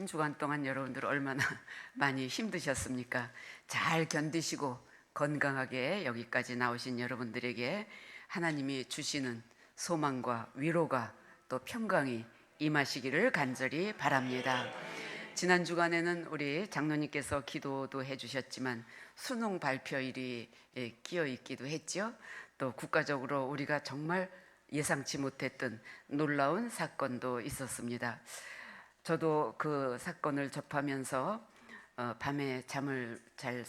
한 주간 동안 여러분들 얼마나 많이 힘드셨습니까? 잘 견디시고 건강하게 여기까지 나오신 여러분들에게 하나님이 주시는 소망과 위로가 또 평강이 임하시기를 간절히 바랍니다. 지난 주간에는 우리 장로님께서 기도도 해주셨지만 수능 발표일이 끼어 있기도 했죠. 또 국가적으로 우리가 정말 예상치 못했던 놀라운 사건도 있었습니다. 저도 그 사건을 접하면서 밤에 잠을 잘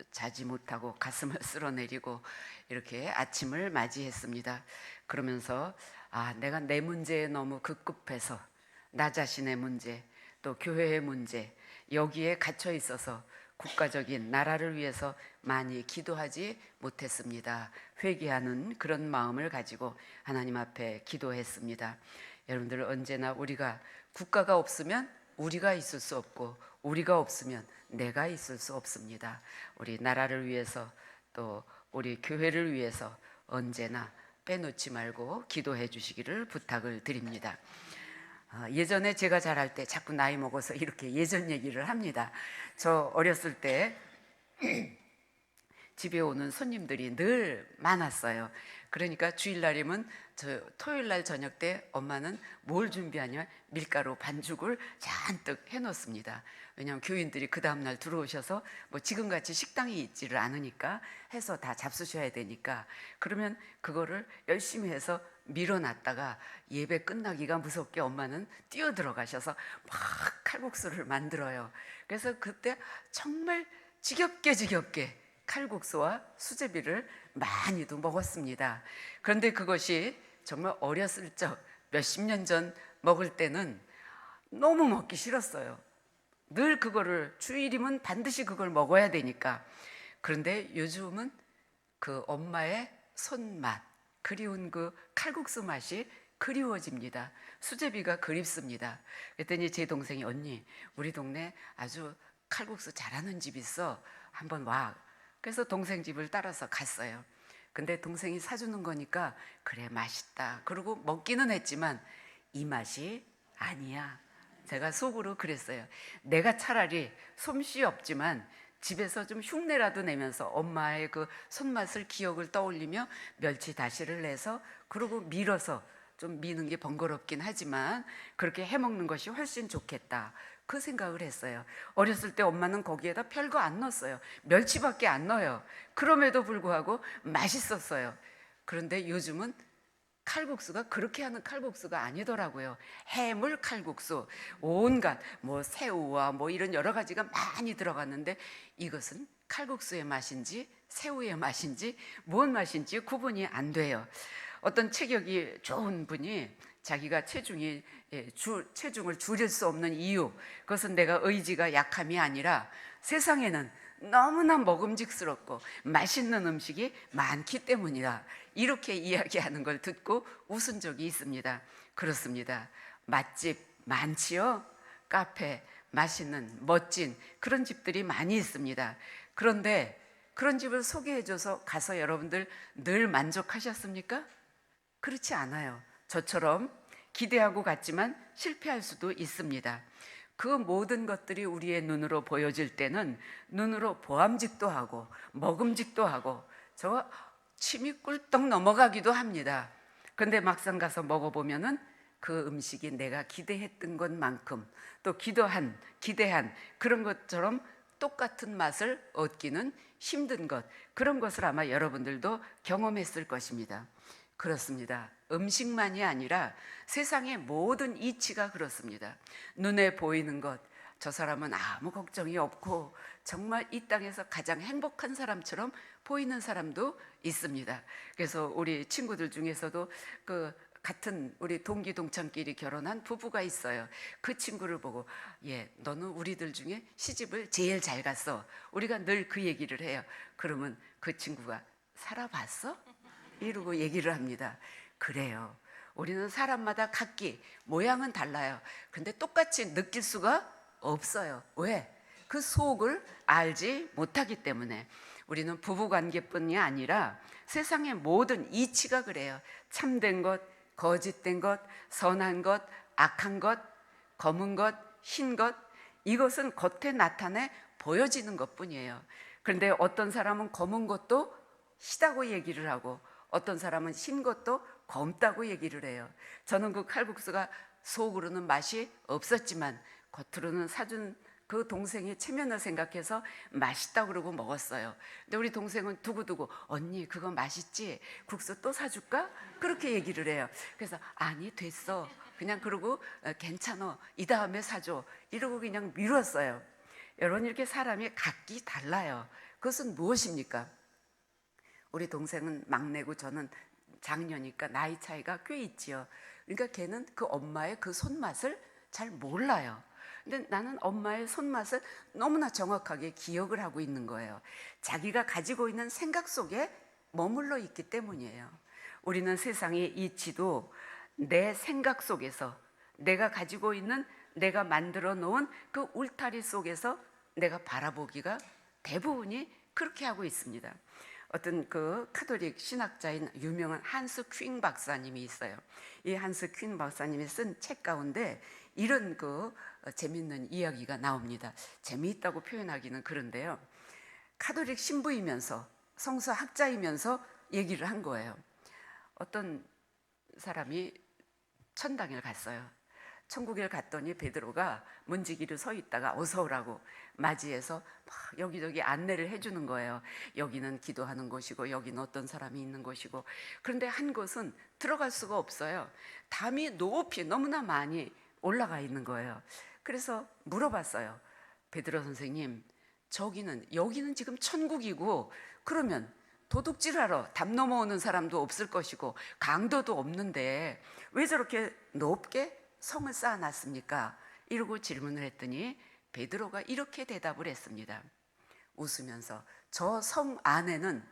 자지 못하고 가슴을 쓸어내리고 이렇게 아침을 맞이했습니다. 그러면서 내가 내 문제에 너무 급급해서 나 자신의 문제, 또 교회의 문제, 여기에 갇혀 있어서 국가적인 나라를 위해서 많이 기도하지 못했습니다. 회개하는 그런 마음을 가지고 하나님 앞에 기도했습니다. 여러분들, 언제나 우리가 국가가 없으면 우리가 있을 수 없고 우리가 없으면 내가 있을 수 없습니다. 우리 나라를 위해서 또 우리 교회를 위해서 언제나 빼놓지 말고 기도해 주시기를 부탁을 드립니다. 예전에 제가 자랄 때 자꾸 나이 먹어서 이렇게 예전 얘기를 합니다. 저 어렸을 때 집에 오는 손님들이 늘 많았어요. 그러니까 주일날이면 저 토요일날 저녁 때 엄마는 뭘 준비하냐면 밀가루 반죽을 잔뜩 해놓습니다. 왜냐하면 교인들이 그 다음날 들어오셔서 뭐 지금같이 식당이 있지를 않으니까 해서 다 잡수셔야 되니까, 그러면 그거를 열심히 해서 밀어놨다가 예배 끝나기가 무섭게 엄마는 뛰어 들어가셔서 막 칼국수를 만들어요. 그래서 그때 정말 지겹게 칼국수와 수제비를 많이도 먹었습니다. 그런데 그것이 정말 어렸을 적 몇십 년 전 먹을 때는 너무 먹기 싫었어요. 늘 그거를 주일이면 반드시 그걸 먹어야 되니까. 그런데 요즘은 그 엄마의 손맛, 그리운 그 칼국수 맛이 그리워집니다. 수제비가 그립습니다. 그랬더니 제 동생이, 언니, 우리 동네 아주 칼국수 잘하는 집 있어, 한번 와. 그래서 동생 집을 따라서 갔어요. 근데 동생이 사주는 거니까 그래 맛있다 그러고 먹기는 했지만 이 맛이 아니야. 제가 속으로 그랬어요. 내가 차라리 솜씨 없지만 집에서 좀 흉내라도 내면서 엄마의 그 손맛을 기억을 떠올리며 멸치 다시를 내서 그러고 밀어서, 좀 미는 게 번거롭긴 하지만 그렇게 해먹는 것이 훨씬 좋겠다, 그 생각을 했어요. 어렸을 때 엄마는 거기에다 별거 안 넣었어요. 멸치밖에 안 넣어요. 그럼에도 불구하고 맛있었어요. 그런데 요즘은 칼국수가 그렇게 하는 칼국수가 아니더라고요. 해물 칼국수, 온갖 뭐 새우와 뭐 이런 여러 가지가 많이 들어갔는데 이것은 칼국수의 맛인지 새우의 맛인지 뭔 맛인지 구분이 안 돼요. 어떤 체격이 좋은 분이 자기가 체중을 줄일 수 없는 이유, 그것은 내가 의지가 약함이 아니라 세상에는 너무나 먹음직스럽고 맛있는 음식이 많기 때문이다, 이렇게 이야기하는 걸 듣고 웃은 적이 있습니다. 그렇습니다. 맛집 많지요. 카페, 맛있는 멋진 그런 집들이 많이 있습니다. 그런데 그런 집을 소개해줘서 가서 여러분들 늘 만족하셨습니까? 그렇지 않아요. 저처럼 기대하고 갔지만 실패할 수도 있습니다. 그 모든 것들이 우리의 눈으로 보여질 때는 눈으로 보암직도 하고 먹음직도 하고 저 침이 꿀떡 넘어가기도 합니다. 그런데 막상 가서 먹어보면은 그 음식이 내가 기대했던 것만큼 또 기대한 그런 것처럼 똑같은 맛을 얻기는 힘든 것, 그런 것을 아마 여러분들도 경험했을 것입니다. 그렇습니다. 음식만이 아니라 세상의 모든 이치가 그렇습니다. 눈에 보이는 것, 저 사람은 아무 걱정이 없고 정말 이 땅에서 가장 행복한 사람처럼 보이는 사람도 있습니다. 그래서 우리 친구들 중에서도 그 같은 우리 동기 동창끼리 결혼한 부부가 있어요. 그 친구를 보고, 너는 우리들 중에 시집을 제일 잘 갔어, 우리가 늘 그 얘기를 해요. 그러면 그 친구가 살아봤어? 이러고 얘기를 합니다. 그래요. 우리는 사람마다 각기 모양은 달라요. 근데 똑같이 느낄 수가 없어요. 왜? 그 속을 알지 못하기 때문에. 우리는 부부관계뿐이 아니라 세상의 모든 이치가 그래요. 참된 것, 거짓된 것, 선한 것, 악한 것, 검은 것, 흰 것, 이것은 겉에 나타내 보여지는 것뿐이에요. 그런데 어떤 사람은 검은 것도 시다고 얘기를 하고 어떤 사람은 신 것도 검다고 얘기를 해요. 저는 그 칼국수가 속으로는 맛이 없었지만 겉으로는 사준 그 동생의 체면을 생각해서 맛있다고 그러고 먹었어요. 근데 우리 동생은 두고두고 언니 그거 맛있지? 국수 또 사줄까? 그렇게 얘기를 해요. 그래서 아니 됐어. 그냥 그러고 괜찮아. 이 다음에 사줘. 이러고 그냥 미뤘어요. 여러분 이렇게 사람이 각기 달라요. 그것은 무엇입니까? 우리 동생은 막내고 저는 장녀니까 나이 차이가 꽤 있지요. 그러니까 걔는 그 엄마의 그 손맛을 잘 몰라요. 근데 나는 엄마의 손맛을 너무나 정확하게 기억을 하고 있는 거예요. 자기가 가지고 있는 생각 속에 머물러 있기 때문이에요. 우리는 세상의 이치도 내 생각 속에서 내가 가지고 있는 내가 만들어 놓은 그 울타리 속에서 내가 바라보기가 대부분이 그렇게 하고 있습니다. 어떤 그 카톨릭 신학자인 유명한 한스 퀸 박사님이 있어요. 이 한스 퀸 박사님이 쓴 책 가운데 이런 그 재미있는 이야기가 나옵니다. 재미있다고 표현하기는 그런데요. 카톨릭 신부이면서 성서학자이면서 얘기를 한 거예요. 어떤 사람이 천당에 갔어요. 천국에 갔더니 베드로가 문지기로 서 있다가 어서 오라고 맞이해서 막 여기저기 안내를 해주는 거예요. 여기는 기도하는 곳이고 여기는 어떤 사람이 있는 곳이고. 그런데 한 곳은 들어갈 수가 없어요. 담이 높이 너무나 많이 올라가 있는 거예요. 그래서 물어봤어요. 베드로 선생님, 여기는 지금 천국이고 그러면 도둑질하러 담 넘어오는 사람도 없을 것이고 강도도 없는데 왜 저렇게 높게 성을 쌓아놨습니까? 이러고 질문을 했더니 베드로가 이렇게 대답을 했습니다. 웃으면서 저 성 안에는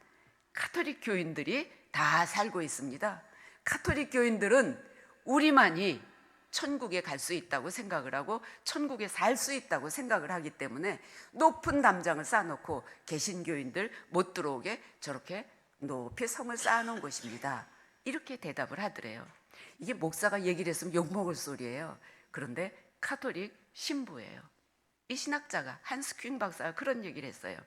카톨릭 교인들이 다 살고 있습니다. 카톨릭 교인들은 우리만이 천국에 갈 수 있다고 생각을 하고 천국에 살 수 있다고 생각을 하기 때문에 높은 담장을 쌓아놓고 개신교인들 못 들어오게 저렇게 높이 성을 쌓아놓은 것입니다. 이렇게 대답을 하더래요. 이게 목사가 얘기를 했으면 욕먹을 소리예요. 그런데 카톨릭 신부예요. 이 신학자가 한스 퀸 박사가 그런 얘기를 했어요.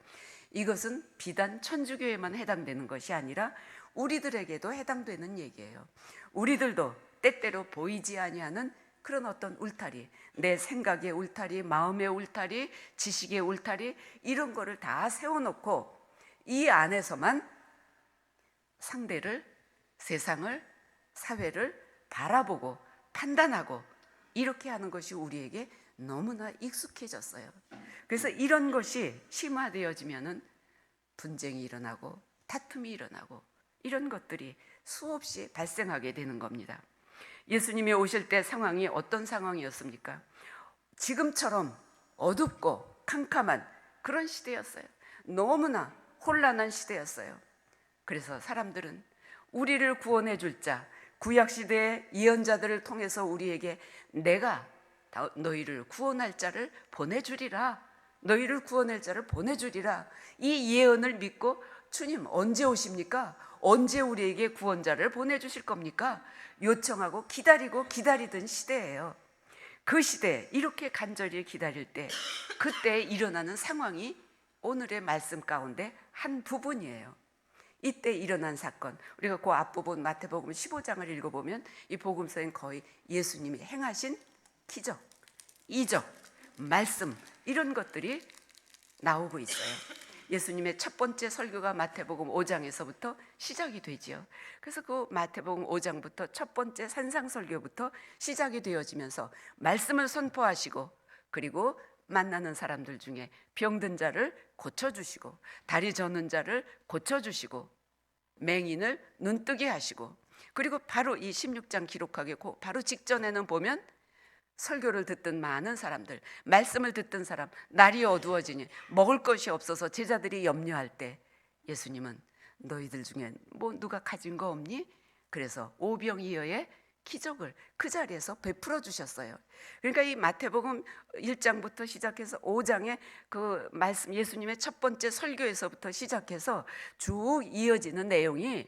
이것은 비단 천주교에만 해당되는 것이 아니라 우리들에게도 해당되는 얘기예요. 우리들도 때때로 보이지 아니하는 그런 어떤 울타리, 내 생각의 울타리, 마음의 울타리, 지식의 울타리 이런 거를 다 세워놓고 이 안에서만 상대를, 세상을, 사회를 바라보고 판단하고 이렇게 하는 것이 우리에게 너무나 익숙해졌어요. 그래서 이런 것이 심화되어지면은 분쟁이 일어나고 다툼이 일어나고 이런 것들이 수없이 발생하게 되는 겁니다. 예수님이 오실 때 상황이 어떤 상황이었습니까? 지금처럼 어둡고 캄캄한 그런 시대였어요. 너무나 혼란한 시대였어요. 그래서 사람들은 우리를 구원해 줄 자, 구약시대의 예언자들을 통해서 우리에게 내가 너희를 구원할 자를 보내주리라, 너희를 구원할 자를 보내주리라, 이 예언을 믿고 주님 언제 오십니까? 언제 우리에게 구원자를 보내주실 겁니까? 요청하고 기다리던 시대예요. 그 시대 이렇게 간절히 기다릴 때 그때 일어나는 상황이 오늘의 말씀 가운데 한 부분이에요. 이때 일어난 사건, 우리가 그 앞부분 마태복음 15장을 읽어보면 이 복음서엔 거의 예수님이 행하신 기적, 이적, 말씀 이런 것들이 나오고 있어요. 예수님의 첫 번째 설교가 마태복음 5장에서부터 시작이 되지요. 그래서 그 마태복음 5장부터 첫 번째 산상설교부터 시작이 되어지면서 말씀을 선포하시고 그리고 만나는 사람들 중에 병든 자를 고쳐주시고 다리 저는 자를 고쳐주시고 맹인을 눈뜨게 하시고 그리고 바로 이 16장 기록하게 바로 직전에는 보면 설교를 듣던 많은 사람들, 말씀을 듣던 사람, 날이 어두워지니 먹을 것이 없어서 제자들이 염려할 때 예수님은 너희들 중에 뭐 누가 가진 거 없니? 그래서 오병이어의 기적을 그 자리에서 베풀어 주셨어요. 그러니까 이 마태복음 1장부터 시작해서 5장의 그 말씀, 예수님의 첫 번째 설교에서부터 시작해서 쭉 이어지는 내용이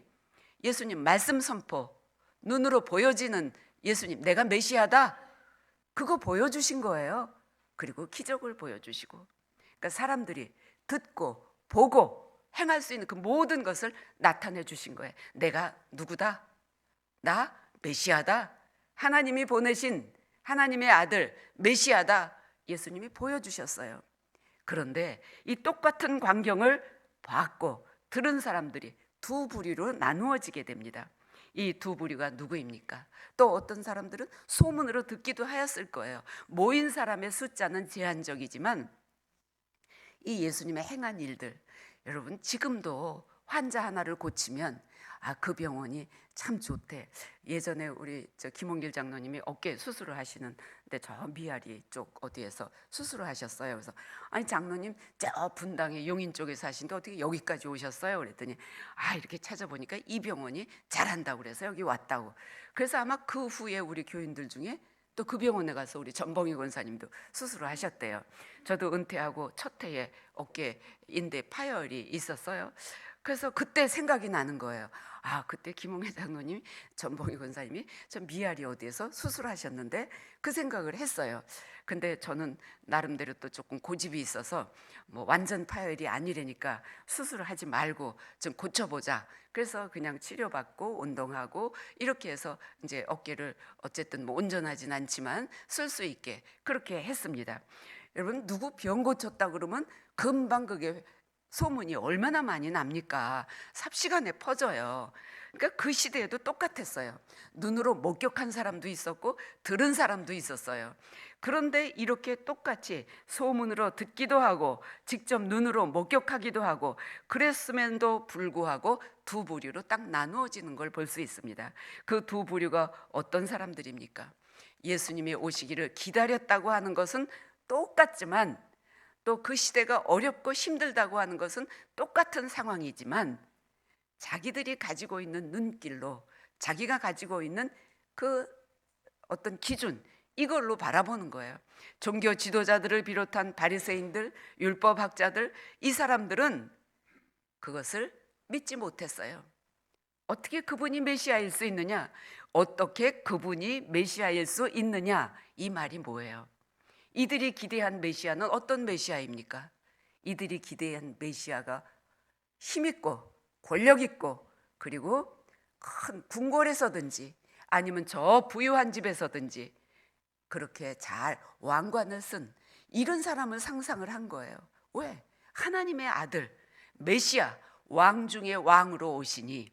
예수님 말씀 선포, 눈으로 보여지는 예수님, 내가 메시아다, 그거 보여주신 거예요. 그리고 기적을 보여주시고, 그러니까 사람들이 듣고 보고 행할 수 있는 그 모든 것을 나타내 주신 거예요. 내가 누구다? 나 메시아다. 하나님이 보내신 하나님의 아들 메시아다. 예수님이 보여주셨어요. 그런데 이 똑같은 광경을 봤고 들은 사람들이 두 부류로 나누어지게 됩니다. 이 두 부류가 누구입니까? 또 어떤 사람들은 소문으로 듣기도 하였을 거예요. 모인 사람의 숫자는 제한적이지만 이 예수님의 행한 일들, 여러분 지금도 환자 하나를 고치면 그 병원이 참 좋대. 예전에 우리 김홍길 장로님이 어깨 수술을 하시는데 저 미아리 쪽 어디에서 수술을 하셨어요. 그래서 아니 장로님 저 분당의 용인 쪽에 사시는데 어떻게 여기까지 오셨어요? 그랬더니 이렇게 찾아보니까 이 병원이 잘한다고 그래서 여기 왔다고. 그래서 아마 그 후에 우리 교인들 중에 또 그 병원에 가서 우리 전봉희 권사님도 수술을 하셨대요. 저도 은퇴하고 첫 해에 어깨 인대 파열이 있었어요. 그래서 그때 생각이 나는 거예요. 그때 김홍회 장로님, 전봉희 권사님이 저 미아리 어디에서 수술하셨는데 그 생각을 했어요. 근데 저는 나름대로 또 조금 고집이 있어서 뭐 완전 파열이 아니라니까 수술을 하지 말고 좀 고쳐보자. 그래서 그냥 치료받고 운동하고 이렇게 해서 이제 어깨를 어쨌든 뭐 온전하진 않지만 쓸 수 있게 그렇게 했습니다. 여러분 누구 병 고쳤다 그러면 금방 그게 소문이 얼마나 많이 납니까? 삽시간에 퍼져요. 그러니까 그 시대에도 똑같았어요. 눈으로 목격한 사람도 있었고 들은 사람도 있었어요. 그런데 이렇게 똑같이 소문으로 듣기도 하고 직접 눈으로 목격하기도 하고 그랬음에도 불구하고 두 부류로 딱 나누어지는 걸 볼 수 있습니다. 그 두 부류가 어떤 사람들입니까? 예수님이 오시기를 기다렸다고 하는 것은 똑같지만 또 그 시대가 어렵고 힘들다고 하는 것은 똑같은 상황이지만 자기들이 가지고 있는 눈길로 자기가 가지고 있는 그 어떤 기준 이걸로 바라보는 거예요. 종교 지도자들을 비롯한 바리새인들, 율법학자들 이 사람들은 그것을 믿지 못했어요. 어떻게 그분이 메시아일 수 있느냐? 어떻게 그분이 메시아일 수 있느냐? 이 말이 뭐예요? 이들이 기대한 메시아는 어떤 메시아입니까? 이들이 기대한 메시아가 힘있고 권력있고 그리고 큰 궁궐에서든지 아니면 저 부유한 집에서든지 그렇게 잘 왕관을 쓴 이런 사람을 상상을 한 거예요. 왜? 하나님의 아들 메시아 왕 중의 왕으로 오시니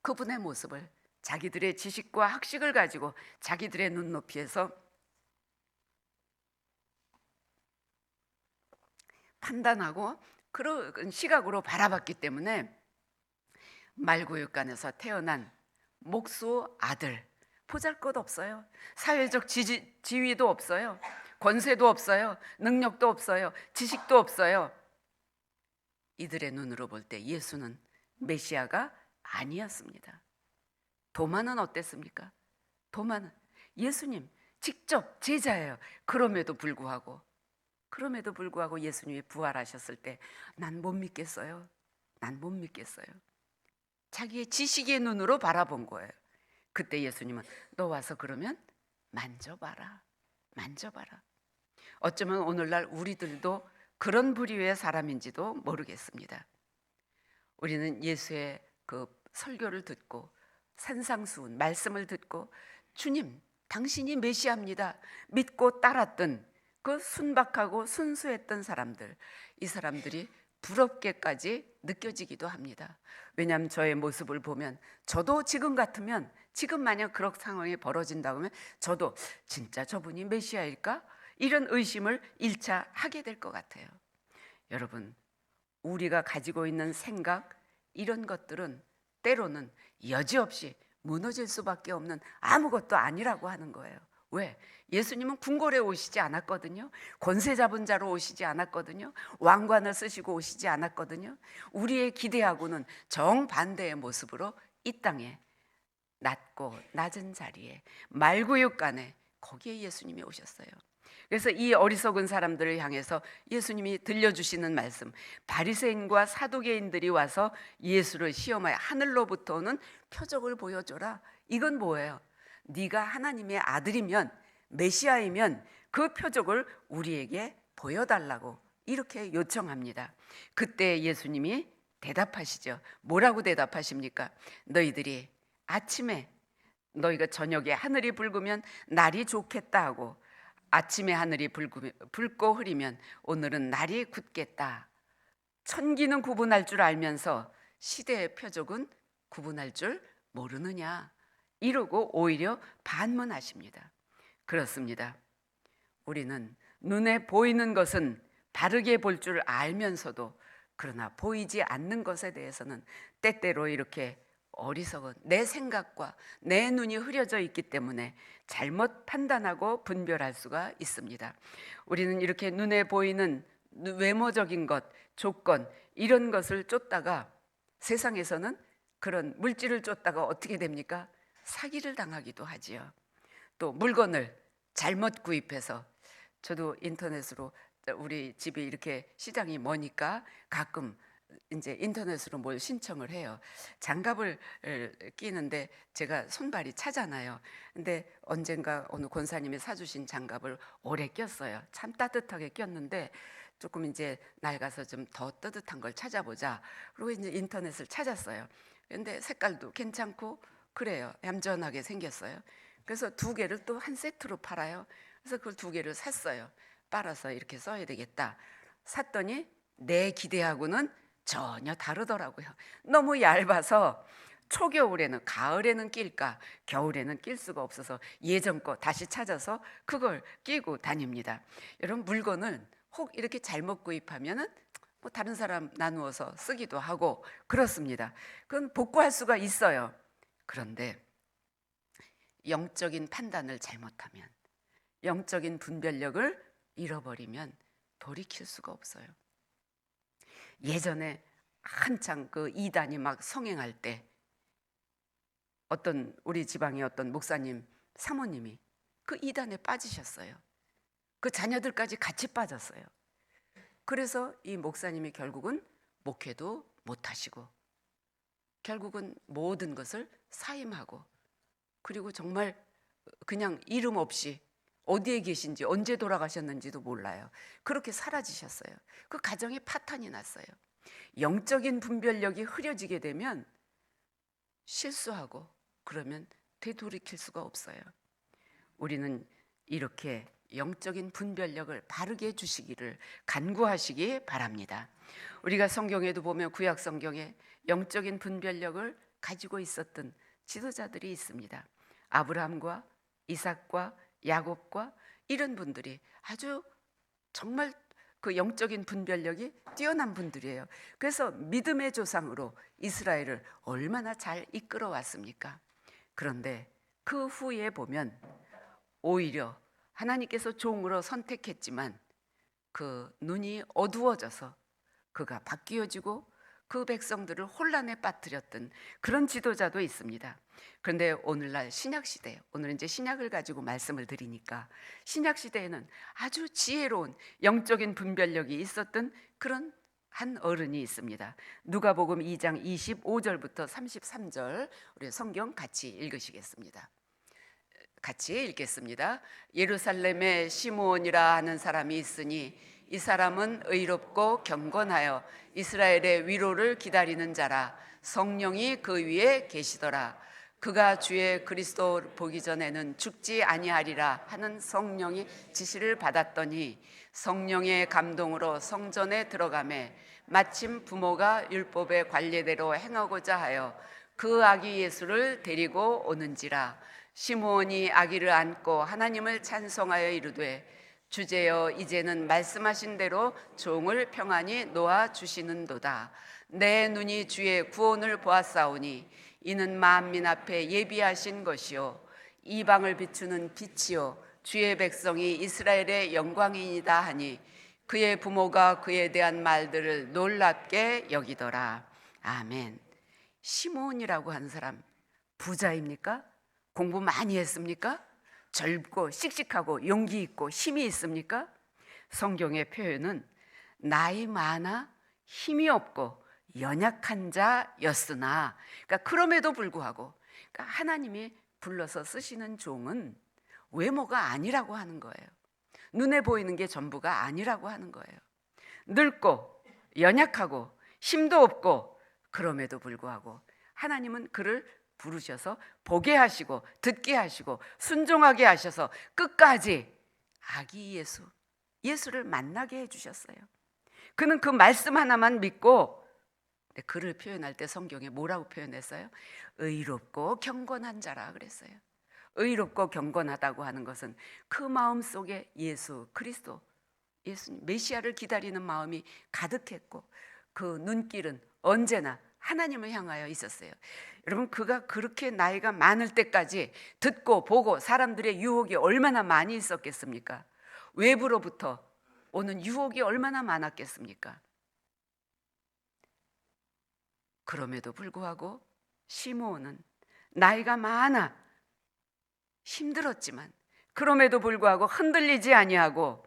그분의 모습을 자기들의 지식과 학식을 가지고 자기들의 눈높이에서 판단하고 그런 시각으로 바라봤기 때문에 말구육간에서 태어난 목수 아들 보잘것 없어요. 사회적 지위도 없어요. 권세도 없어요. 능력도 없어요. 지식도 없어요. 이들의 눈으로 볼 때 예수는 메시아가 아니었습니다. 도마는 어땠습니까? 도마는 예수님 직접 제자예요. 그럼에도 불구하고 예수님이 부활하셨을 때 난 못 믿겠어요. 난 못 믿겠어요. 자기의 지식의 눈으로 바라본 거예요. 그때 예수님은 너 와서 그러면 만져봐라. 만져봐라. 어쩌면 오늘날 우리들도 그런 부류의 사람인지도 모르겠습니다. 우리는 예수의 그 설교를 듣고 산상수훈 말씀을 듣고 주님 당신이 메시아입니다 믿고 따랐던 그 순박하고 순수했던 사람들, 이 사람들이 부럽게까지 느껴지기도 합니다. 왜냐하면 저의 모습을 보면 저도 지금 같으면 지금 만약 그런 상황이 벌어진다고 하면 저도 진짜 저분이 메시아일까? 이런 의심을 1차 하게 될 것 같아요. 여러분 우리가 가지고 있는 생각 이런 것들은 때로는 여지없이 무너질 수밖에 없는 아무것도 아니라고 하는 거예요. 왜? 예수님은 궁궐에 오시지 않았거든요. 권세 잡은 자로 오시지 않았거든요. 왕관을 쓰시고 오시지 않았거든요. 우리의 기대하고는 정반대의 모습으로 이 땅에 낮고 낮은 자리에 말구육간에 거기에 예수님이 오셨어요. 그래서 이 어리석은 사람들을 향해서 예수님이 들려주시는 말씀, 바리새인과 사두개인들이 와서 예수를 시험하여 하늘로부터 오는 표적을 보여줘라. 이건 뭐예요? 네가 하나님의 아들이면 메시아이면 그 표적을 우리에게 보여달라고 이렇게 요청합니다. 그때 예수님이 대답하시죠. 뭐라고 대답하십니까? 너희들이 아침에, 너희가 저녁에 하늘이 붉으면 날이 좋겠다 하고, 아침에 하늘이 붉고 흐리면 오늘은 날이 굳겠다. 천기는 구분할 줄 알면서 시대의 표적은 구분할 줄 모르느냐, 이러고 오히려 반문하십니다. 그렇습니다. 우리는 눈에 보이는 것은 바르게 볼 줄 알면서도, 그러나 보이지 않는 것에 대해서는 때때로 이렇게 어리석은 내 생각과 내 눈이 흐려져 있기 때문에 잘못 판단하고 분별할 수가 있습니다. 우리는 이렇게 눈에 보이는 외모적인 것, 조건, 이런 것을 쫓다가, 세상에서는 그런 물질을 쫓다가 어떻게 됩니까? 사기를 당하기도 하지요. 또 물건을 잘못 구입해서, 저도 인터넷으로, 우리 집이 이렇게 시장이 머니까 가끔 이제 인터넷으로 뭘 신청을 해요. 장갑을 끼는데 제가 손발이 차잖아요. 근데 언젠가 어느 권사님이 사주신 장갑을 오래 꼈어요. 참 따뜻하게 꼈는데 조금 이제 낡아서 좀 더 따뜻한 걸 찾아보자. 그리고 이제 인터넷을 찾았어요. 근데 색깔도 괜찮고 그래요. 얌전하게 생겼어요. 그래서 두 개를 또 한 세트로 팔아요. 그래서 그걸 두 개를 샀어요. 빨아서 이렇게 써야 되겠다. 샀더니 내 기대하고는 전혀 다르더라고요. 너무 얇아서 초겨울에는, 가을에는 낄까, 겨울에는 낄 수가 없어서 예전 거 다시 찾아서 그걸 끼고 다닙니다. 여러분, 물건을 혹 이렇게 잘못 구입하면은 뭐 다른 사람 나누어서 쓰기도 하고 그렇습니다. 그건 복구할 수가 있어요. 그런데 영적인 판단을 잘못하면, 영적인 분별력을 잃어버리면 돌이킬 수가 없어요. 예전에 한창 그 이단이 막 성행할 때 어떤 우리 지방의 어떤 목사님 사모님이 그 이단에 빠지셨어요. 그 자녀들까지 같이 빠졌어요. 그래서 이 목사님이 결국은 목회도 못하시고 결국은 모든 것을 사임하고, 그리고 정말 그냥 이름 없이 어디에 계신지 언제 돌아가셨는지도 몰라요. 그렇게 사라지셨어요. 그 가정에 파탄이 났어요. 영적인 분별력이 흐려지게 되면 실수하고 그러면 되돌이킬 수가 없어요. 우리는 이렇게 영적인 분별력을 바르게 해주시기를 간구하시기 바랍니다. 우리가 성경에도 보면 구약 성경에 영적인 분별력을 가지고 있었던 지도자들이 있습니다. 아브라함과 이삭과 야곱과 이런 분들이 아주 정말 그 영적인 분별력이 뛰어난 분들이에요. 그래서 믿음의 조상으로 이스라엘을 얼마나 잘 이끌어 왔습니까? 그런데 그 후에 보면 오히려 하나님께서 종으로 선택했지만 그 눈이 어두워져서 그가 바뀌어지고 그 백성들을 혼란에 빠뜨렸던 그런 지도자도 있습니다. 그런데 오늘날 신약시대, 오늘 이제 신약을 가지고 말씀을 드리니까 신약시대에는 아주 지혜로운 영적인 분별력이 있었던 그런 한 어른이 있습니다. 누가복음 2장 25절부터 33절 우리 성경 같이 읽으시겠습니다. 같이 읽겠습니다. 예루살렘에 시므온이라 하는 사람이 있으니 이 사람은 의롭고 경건하여 이스라엘의 위로를 기다리는 자라. 성령이 그 위에 계시더라. 그가 주의 그리스도 보기 전에는 죽지 아니하리라 하는 성령의 지시를 받았더니 성령의 감동으로 성전에 들어가매 마침 부모가 율법의 관례대로 행하고자 하여 그 아기 예수를 데리고 오는지라. 시므온이 아기를 안고 하나님을 찬송하여 이르되 주제여 이제는 말씀하신 대로 종을 평안히 놓아 주시는도다. 내 눈이 주의 구원을 보았사오니 이는 만민 앞에 예비하신 것이요 이방을 비추는 빛이요 주의 백성이 이스라엘의 영광이니이다 하니 그의 부모가 그에 대한 말들을 놀랍게 여기더라. 아멘. 시므온이라고 하는 사람 부자입니까? 공부 많이 했습니까? 젊고 씩씩하고 용기 있고 힘이 있습니까? 성경의 표현은 나이 많아 힘이 없고 연약한 자였으나, 그러니까 그럼에도 불구하고, 그러니까 하나님이 불러서 쓰시는 종은 외모가 아니라고 하는 거예요. 눈에 보이는 게 전부가 아니라고 하는 거예요. 늙고 연약하고 힘도 없고 그럼에도 불구하고 하나님은 그를 부르셔서 보게 하시고 듣게 하시고 순종하게 하셔서 끝까지 아기 예수를 만나게 해주셨어요. 그는 그 말씀 하나만 믿고, 그를 표현할 때 성경에 뭐라고 표현했어요? 의롭고 경건한 자라 그랬어요. 의롭고 경건하다고 하는 것은 그 마음 속에 예수 그리스도, 예수님 메시아를 기다리는 마음이 가득했고 그 눈길은 언제나 하나님을 향하여 있었어요. 여러분, 그가 그렇게 나이가 많을 때까지 듣고 보고 사람들의 유혹이 얼마나 많이 있었겠습니까? 외부로부터 오는 유혹이 얼마나 많았겠습니까? 그럼에도 불구하고 시므온은 나이가 많아 힘들었지만 그럼에도 불구하고 흔들리지 아니하고,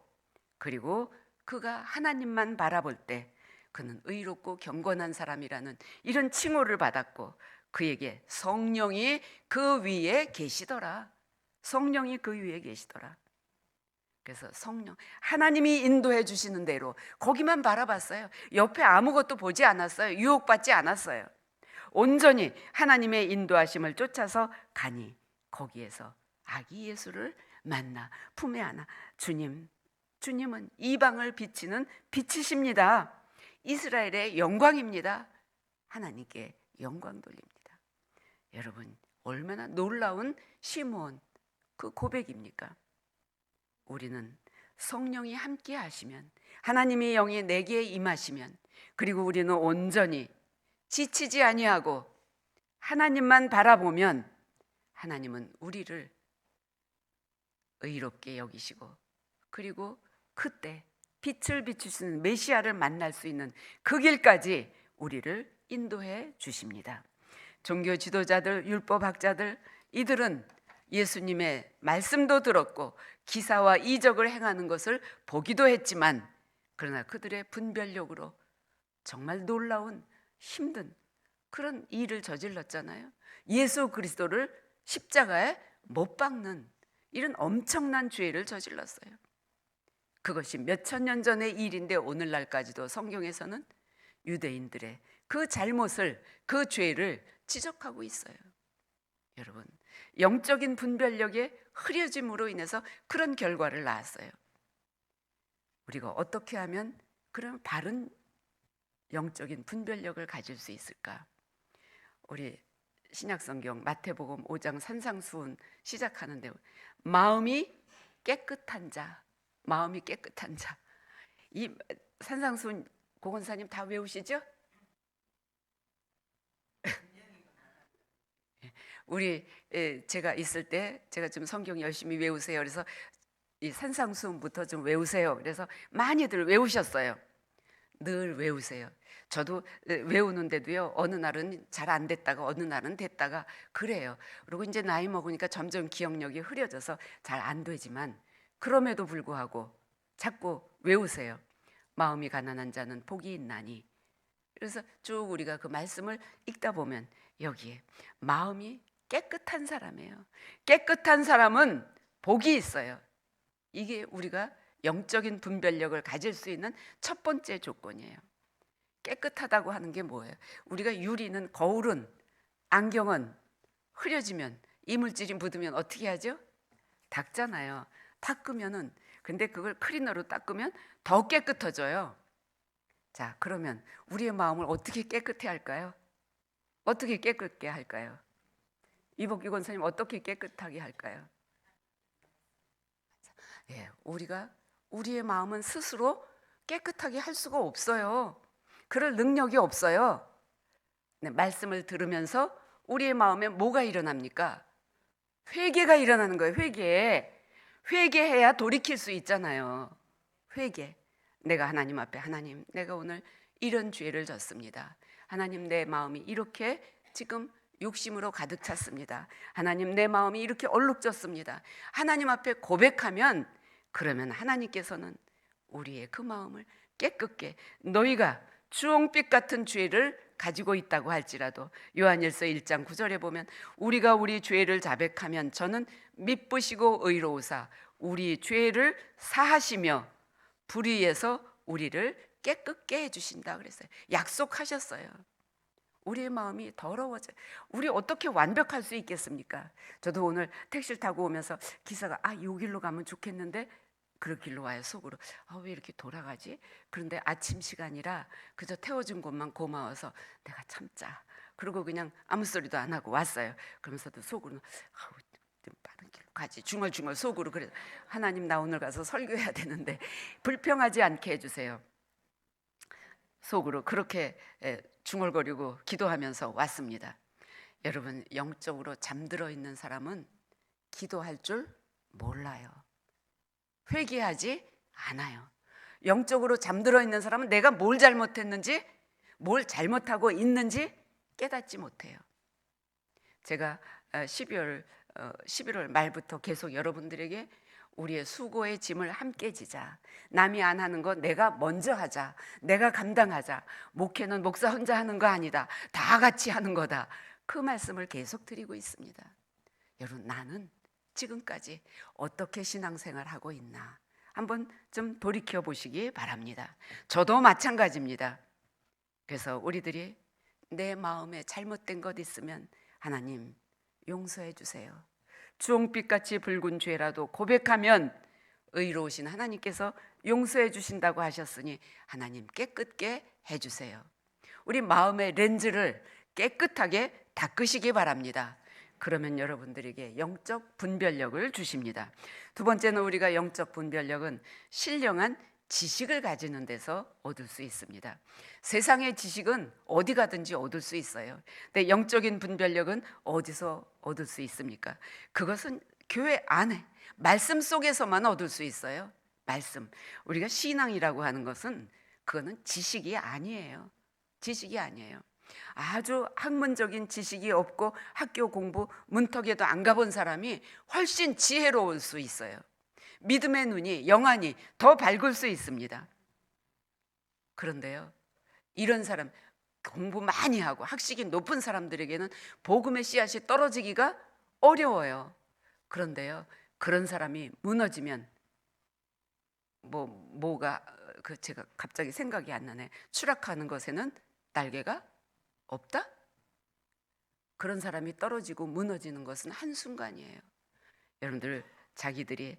그리고 그가 하나님만 바라볼 때 그는 의롭고 경건한 사람이라는 이런 칭호를 받았고, 그에게 성령이 그 위에 계시더라. 성령이 그 위에 계시더라. 그래서 성령, 하나님이 인도해 주시는 대로 거기만 바라봤어요. 옆에 아무것도 보지 않았어요. 유혹받지 않았어요. 온전히 하나님의 인도하심을 쫓아서 가니 거기에서 아기 예수를 만나 품에 안아. 주님은 이방을 비치는 빛이십니다. 이스라엘의 영광입니다. 하나님께 영광 돌립니다. 여러분, 얼마나 놀라운 시므온 그 고백입니까? 우리는 성령이 함께 하시면, 하나님의 영이 내게 임하시면, 그리고 우리는 온전히 지치지 아니하고 하나님만 바라보면 하나님은 우리를 의롭게 여기시고, 그리고 그때 빛을 비추시는 메시아를 만날 수 있는 그 길까지 우리를 인도해 주십니다. 종교 지도자들, 율법학자들, 이들은 예수님의 말씀도 들었고 기사와 이적을 행하는 것을 보기도 했지만, 그러나 그들의 분별력으로 정말 놀라운 힘든 그런 일을 저질렀잖아요. 예수 그리스도를 십자가에 못 박는 이런 엄청난 죄를 저질렀어요. 그것이 몇천 년 전의 일인데 오늘날까지도 성경에서는 유대인들의 그 잘못을, 그 죄를 지적하고 있어요. 여러분, 영적인 분별력의 흐려짐으로 인해서 그런 결과를 낳았어요. 우리가 어떻게 하면 그런 바른 영적인 분별력을 가질 수 있을까? 우리 신약성경 마태복음 5장 산상수훈 시작하는데 마음이 깨끗한 자, 마음이 깨끗한 자. 이 산상수훈 고건사님 다 외우시죠? 제가 있을 때 제가 좀 성경 열심히 외우세요. 그래서 이 산상수훈부터 좀 외우세요. 그래서 많이들 외우셨어요. 늘 외우세요. 저도 외우는데도요, 어느 날은 잘 안 됐다가 어느 날은 됐다가 그래요. 그리고 이제 나이 먹으니까 점점 기억력이 흐려져서 잘 안 되지만 그럼에도 불구하고 자꾸 외우세요. 마음이 가난한 자는 복이 있나니. 그래서 쭉 우리가 그 말씀을 읽다 보면 여기에 마음이 깨끗한 사람이에요. 깨끗한 사람은 복이 있어요. 이게 우리가 영적인 분별력을 가질 수 있는 첫 번째 조건이에요. 깨끗하다고 하는 게 뭐예요? 우리가 유리는, 거울은, 안경은 흐려지면, 이물질이 묻으면 어떻게 하죠? 닦잖아요. 닦으면은, 근데 그걸 클리너로 닦으면 더 깨끗해져요. 자, 그러면 우리의 마음을 어떻게 깨끗해 할까요? 어떻게 깨끗게 할까요? 이복규 권사님, 어떻게 깨끗하게 할까요? 예, 우리의 마음은 스스로 깨끗하게 할 수가 없어요. 그럴 능력이 없어요. 네, 말씀을 들으면서 우리의 마음에 뭐가 일어납니까? 회개가 일어나는 거예요. 회개해야 돌이킬 수 있잖아요. 회개. 내가 하나님 앞에, 하나님, 내가 오늘 이런 죄를 졌습니다. 하나님, 내 마음이 이렇게 지금 욕심으로 가득 찼습니다. 하나님, 내 마음이 이렇게 얼룩졌습니다. 하나님 앞에 고백하면, 그러면 하나님께서는 우리의 그 마음을 깨끗게, 너희가 주홍빛 같은 죄를 가지고 있다고 할지라도 요한일서 1장 9절에 보면 우리가 우리 죄를 자백하면 저는 미쁘시고 의로우사 우리 죄를 사하시며 불의에서 우리를 깨끗게 해주신다 그랬어요. 약속하셨어요. 우리의 마음이 더러워져요. 우리 어떻게 완벽할 수 있겠습니까? 저도 오늘 택시를 타고 오면서 기사가 요 길로 가면 좋겠는데 그 길로 와요. 속으로 왜 이렇게 돌아가지? 그런데 아침 시간이라 그저 태워준 것만 고마워서 내가 참자. 그리고 그냥 아무 소리도 안 하고 왔어요. 그러면서도 속으로는 좀 빠른 길로 가지. 중얼중얼 속으로 그래. 하나님 나 오늘 가서 설교해야 되는데 불평하지 않게 해주세요. 속으로 그렇게 중얼거리고 기도하면서 왔습니다. 여러분, 영적으로 잠들어 있는 사람은 기도할 줄 몰라요. 회개하지 않아요. 영적으로 잠들어 있는 사람은 내가 뭘 잘못했는지, 뭘 잘못하고 있는지 깨닫지 못해요. 제가 11월 말부터 계속 여러분들에게 우리의 수고의 짐을 함께 지자. 남이 안 하는 거 내가 먼저 하자. 내가 감당하자. 목회는 목사 혼자 하는 거 아니다. 다 같이 하는 거다. 그 말씀을 계속 드리고 있습니다. 여러분, 나는 지금까지 어떻게 신앙생활 하고 있나 한번 좀 돌이켜 보시기 바랍니다. 저도 마찬가지입니다. 그래서 우리들이 내 마음에 잘못된 것 있으면 하나님 용서해 주세요. 주홍빛같이 붉은 죄라도 고백하면 의로우신 하나님께서 용서해 주신다고 하셨으니 하나님 깨끗게 해주세요. 우리 마음의 렌즈를 깨끗하게 닦으시기 바랍니다. 그러면 여러분들에게 영적 분별력을 주십니다. 두 번째는 우리가 영적 분별력은 신령한 지식을 가지는 데서 얻을 수 있습니다. 세상의 지식은 어디 가든지 얻을 수 있어요. 근데 영적인 분별력은 어디서 얻을 수 있습니까? 그것은 교회 안에 말씀 속에서만 얻을 수 있어요. 말씀. 우리가 신앙이라고 하는 것은 그거는 지식이 아니에요. 지식이 아니에요. 아주 학문적인 지식이 없고 학교 공부 문턱에도 안 가본 사람이 훨씬 지혜로울 수 있어요. 믿음의 눈이 영안이 더 밝을 수 있습니다. 그런데요, 이런 사람 공부 많이 하고 학식이 높은 사람들에게는 복음의 씨앗이 떨어지기가 어려워요. 그런데요, 그런 사람이 무너지면 뭐가 제가 갑자기 생각이 안 나네. 추락하는 것에는 날개가 없다? 그런 사람이 떨어지고 무너지는 것은 한순간이에요. 여러분들 자기들이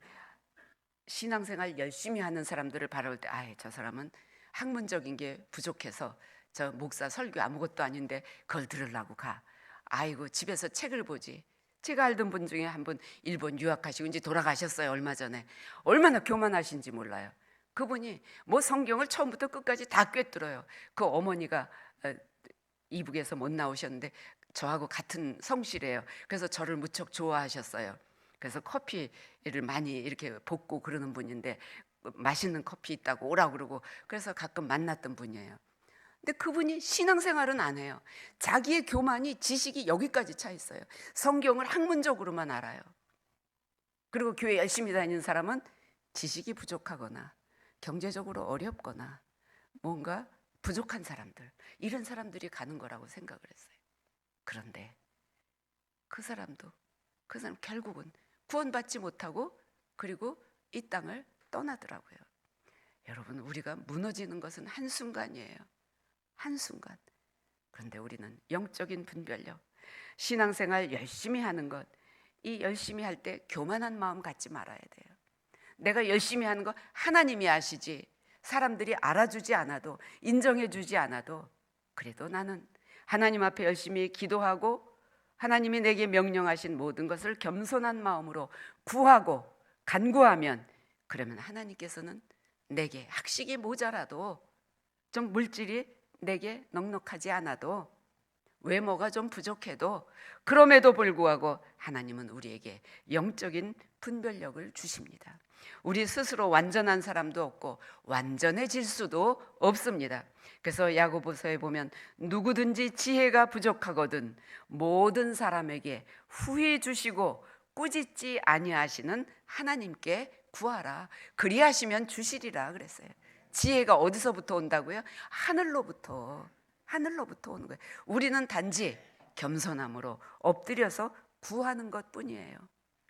신앙생활 열심히 하는 사람들을 바라볼 때 저 사람은 학문적인 게 부족해서 저 목사 설교 아무것도 아닌데 그걸 들으려고 가. 아이고 집에서 책을 보지. 제가 알던 분 중에 한 분 일본 유학하시고 이제 돌아가셨어요. 얼마 전에. 얼마나 교만하신지 몰라요. 그분이 성경을 처음부터 끝까지 다 꿰뚫어요. 그 어머니가 이북에서 못 나오셨는데 저하고 같은 성씨래요. 그래서 저를 무척 좋아하셨어요. 그래서 커피를 많이 이렇게 볶고 그러는 분인데 맛있는 커피 있다고 오라고 그러고 그래서 가끔 만났던 분이에요. 근데 그분이 신앙생활은 안 해요. 자기의 교만이 지식이 여기까지 차 있어요. 성경을 학문적으로만 알아요. 그리고 교회 열심히 다니는 사람은 지식이 부족하거나 경제적으로 어렵거나 뭔가 부족한 사람들, 이런 사람들이 가는 거라고 생각을 했어요. 그런데 그 사람 결국은 구원받지 못하고 그리고 이 땅을 떠나더라고요. 여러분, 우리가 무너지는 것은 한순간이에요. 한순간. 그런데 우리는 영적인 분별력, 신앙생활 열심히 하는 것, 이 열심히 할 때 교만한 마음 갖지 말아야 돼요. 내가 열심히 하는 거 하나님이 아시지, 사람들이 알아주지 않아도, 인정해주지 않아도, 그래도 나는 하나님 앞에 열심히 기도하고 하나님이 내게 명령하신 모든 것을 겸손한 마음으로 구하고 간구하면, 그러면 하나님께서는 내게 학식이 모자라도, 좀 물질이 내게 넉넉하지 않아도, 외모가 좀 부족해도, 그럼에도 불구하고 하나님은 우리에게 영적인 분별력을 주십니다. 우리 스스로 완전한 사람도 없고 완전해질 수도 없습니다. 그래서 야고보서에 보면 누구든지 지혜가 부족하거든 모든 사람에게 후히 주시고 꾸짖지 아니하시는 하나님께 구하라. 그리하시면 주시리라 그랬어요. 지혜가 어디서부터 온다고요? 하늘로부터 오는 거예요. 우리는 단지 겸손함으로 엎드려서 구하는 것뿐이에요.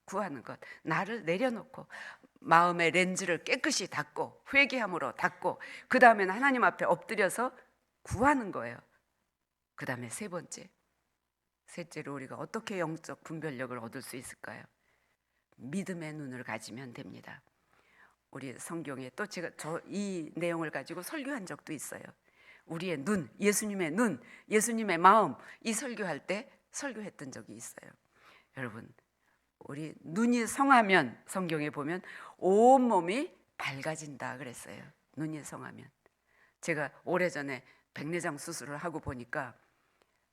구하는 것, 나를 내려놓고 마음의 렌즈를 깨끗이 닫고 회개함으로 닫고 그 다음에는 하나님 앞에 엎드려서 구하는 거예요. 그 다음에 셋째로 우리가 어떻게 영적 분별력을 얻을 수 있을까요? 믿음의 눈을 가지면 됩니다. 우리 성경에 또 제가 이 내용을 가지고 설교한 적도 있어요. 우리의 눈, 예수님의 눈, 예수님의 마음, 이 설교할 때 설교했던 적이 있어요. 여러분, 우리 눈이 성하면 성경에 보면 온몸이 밝아진다 그랬어요. 눈이 성하면. 제가 오래전에 백내장 수술을 하고 보니까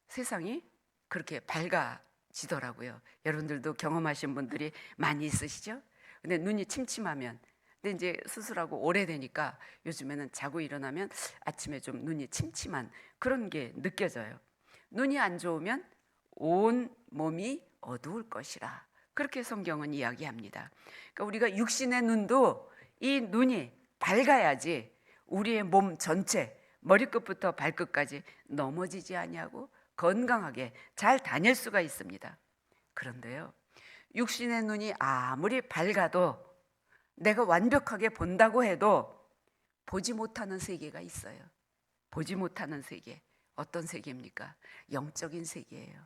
세상이 그렇게 밝아지더라고요. 여러분들도 경험하신 분들이 많이 있으시죠? 근데 눈이 침침하면, 근데 이제 수술하고 오래되니까 요즘에는 자고 일어나면 아침에 좀 눈이 침침한 그런 게 느껴져요. 눈이 안 좋으면 온 몸이 어두울 것이라, 그렇게 성경은 이야기합니다. 그러니까 우리가 육신의 눈도 이 눈이 밝아야지 우리의 몸 전체, 머리끝부터 발끝까지 넘어지지 아니하고 건강하게 잘 다닐 수가 있습니다. 그런데요, 육신의 눈이 아무리 밝아도 내가 완벽하게 본다고 해도 보지 못하는 세계가 있어요. 보지 못하는 세계. 어떤 세계입니까? 영적인 세계예요.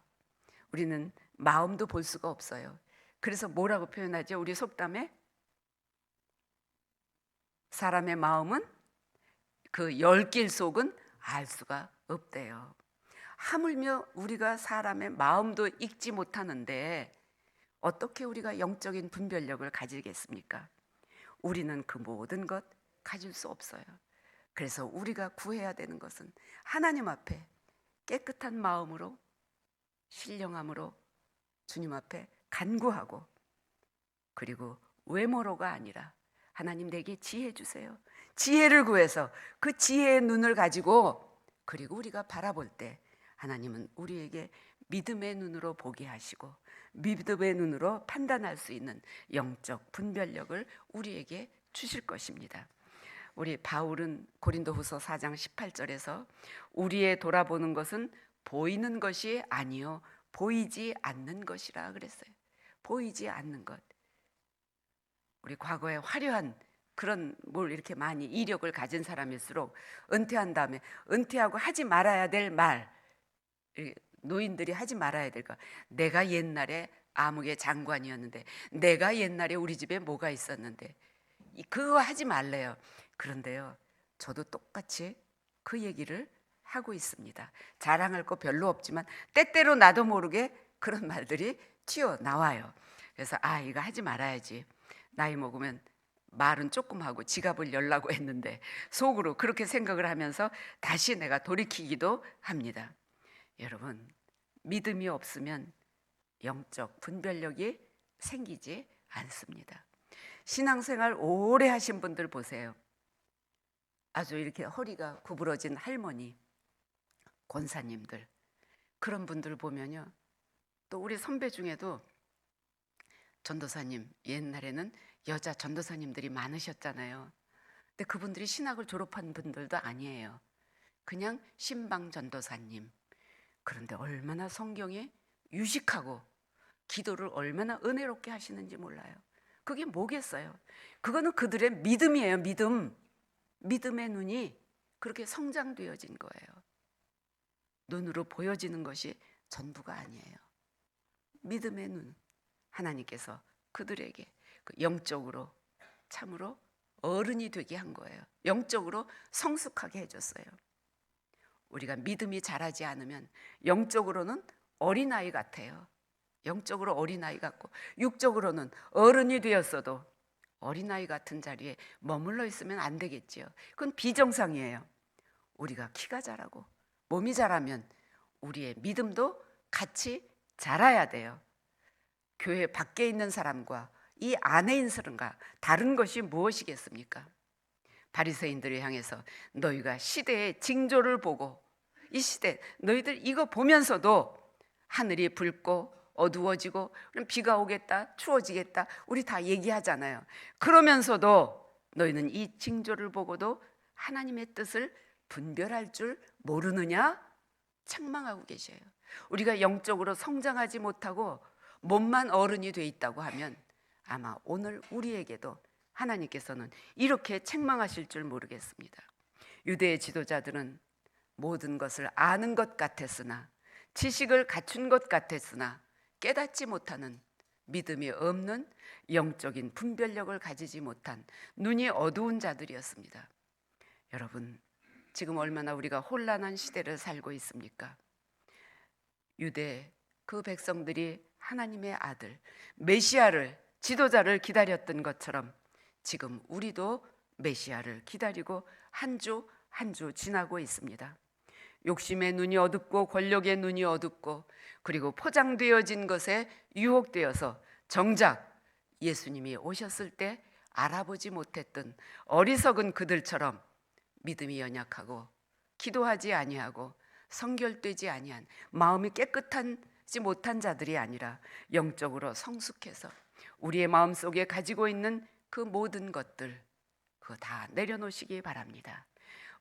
우리는 마음도 볼 수가 없어요. 그래서 뭐라고 표현하죠? 우리 속담에 사람의 마음은 그 열길 속은 알 수가 없대요. 하물며 우리가 사람의 마음도 읽지 못하는데 어떻게 우리가 영적인 분별력을 가지겠습니까? 우리는 그 모든 것 가질 수 없어요. 그래서 우리가 구해야 되는 것은 하나님 앞에 깨끗한 마음으로, 신령함으로 주님 앞에 간구하고, 그리고 외모로가 아니라 하나님 내게 지혜 주세요. 지혜를 구해서 그 지혜의 눈을 가지고, 그리고 우리가 바라볼 때 하나님은 우리에게 믿음의 눈으로 보게 하시고 믿음의 눈으로 판단할 수 있는 영적 분별력을 우리에게 주실 것입니다. 우리 바울은 고린도후서 4장 18절에서 우리의 돌아보는 것은 보이는 것이 아니요 보이지 않는 것이라 그랬어요. 보이지 않는 것. 우리 과거에 화려한 그런 뭘 이렇게 많이 이력을 가진 사람일수록 은퇴한 다음에 은퇴하고 하지 말아야 될 말, 노인들이 하지 말아야 될 거, 내가 옛날에 암흑의 장관이었는데, 내가 옛날에 우리 집에 뭐가 있었는데, 그거 하지 말래요. 그런데요, 저도 똑같이 그 얘기를 하고 있습니다. 자랑할 거 별로 없지만 때때로 나도 모르게 그런 말들이 튀어나와요. 그래서 이거 하지 말아야지. 나이 먹으면 말은 조금 하고 지갑을 열라고 했는데 속으로 그렇게 생각을 하면서 다시 내가 돌이키기도 합니다. 여러분, 믿음이 없으면 영적 분별력이 생기지 않습니다. 신앙생활 오래 하신 분들 보세요. 아주 이렇게 허리가 구부러진 할머니, 권사님들, 그런 분들 보면요, 또 우리 선배 중에도 전도사님, 옛날에는 여자 전도사님들이 많으셨잖아요. 근데 그분들이 신학을 졸업한 분들도 아니에요. 그냥 신방 전도사님. 그런데 얼마나 성경에 유식하고 기도를 얼마나 은혜롭게 하시는지 몰라요. 그게 뭐겠어요? 그거는 그들의 믿음이에요. 믿음의 눈이 그렇게 성장되어진 거예요. 눈으로 보여지는 것이 전부가 아니에요. 믿음의 눈, 하나님께서 그들에게 영적으로 참으로 어른이 되게 한 거예요. 영적으로 성숙하게 해줬어요. 우리가 믿음이 자라지 않으면 영적으로는 어린아이 같아요. 영적으로 어린아이 같고 육적으로는 어른이 되었어도 어린아이 같은 자리에 머물러 있으면 안 되겠지요. 그건 비정상이에요. 우리가 키가 자라고 몸이 자라면 우리의 믿음도 같이 자라야 돼요. 교회 밖에 있는 사람과 이 안에 있는 사람과 다른 것이 무엇이겠습니까? 바리새인들을 향해서 너희가 시대의 징조를 보고, 이 시대 너희들 이거 보면서도 하늘이 붉고 어두워지고 비가 오겠다, 추워지겠다, 우리 다 얘기하잖아요. 그러면서도 너희는 이 징조를 보고도 하나님의 뜻을 분별할 줄 모르느냐? 책망하고 계셔요. 우리가 영적으로 성장하지 못하고 몸만 어른이 돼 있다고 하면 아마 오늘 우리에게도 하나님께서는 이렇게 책망하실 줄 모르겠습니다. 유대의 지도자들은 모든 것을 아는 것 같았으나, 지식을 갖춘 것 같았으나 깨닫지 못하는, 믿음이 없는, 영적인 분별력을 가지지 못한 눈이 어두운 자들이었습니다. 여러분, 지금 얼마나 우리가 혼란한 시대를 살고 있습니까? 유대 그 백성들이 하나님의 아들 메시아를, 지도자를 기다렸던 것처럼 지금 우리도 메시아를 기다리고 한 주 한 주 지나고 있습니다. 욕심의 눈이 어둡고 권력의 눈이 어둡고, 그리고 포장되어진 것에 유혹되어서 정작 예수님이 오셨을 때 알아보지 못했던 어리석은 그들처럼 믿음이 연약하고 기도하지 아니하고 성결되지 아니한, 마음이 깨끗하지 못한 자들이 아니라 영적으로 성숙해서 우리의 마음속에 가지고 있는 그 모든 것들, 그거 다 내려놓으시기 바랍니다.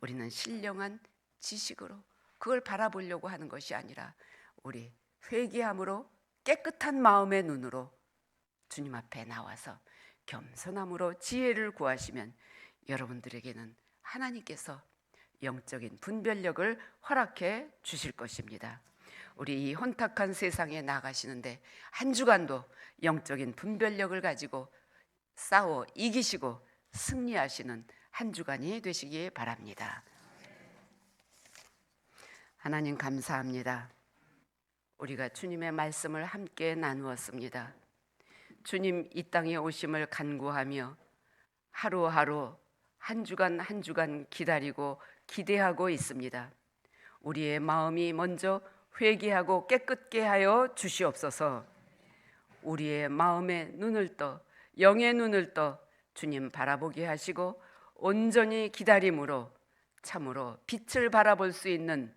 우리는 신령한 지식으로 그걸 바라보려고 하는 것이 아니라 우리 회개함으로 깨끗한 마음의 눈으로 주님 앞에 나와서 겸손함으로 지혜를 구하시면 여러분들에게는 하나님께서 영적인 분별력을 허락해 주실 것입니다. 우리 이 혼탁한 세상에 나가시는데 한 주간도 영적인 분별력을 가지고 싸워 이기시고 승리하시는 한 주간이 되시기 바랍니다. 하나님 감사합니다. 우리가 주님의 말씀을 함께 나누었습니다. 주님 이 땅에 오심을 간구하며 하루하루 한 주간 한 주간 기다리고 기대하고 있습니다. 우리의 마음이 먼저 회개하고 깨끗게 하여 주시옵소서. 우리의 마음의 눈을 떠, 영의 눈을 떠 주님 바라보게 하시고 온전히 기다림으로 참으로 빛을 바라볼 수 있는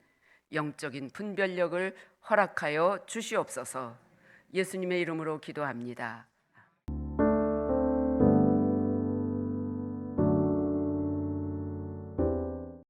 영적인 분별력을 허락하여 주시옵소서. 예수님의 이름으로 기도합니다.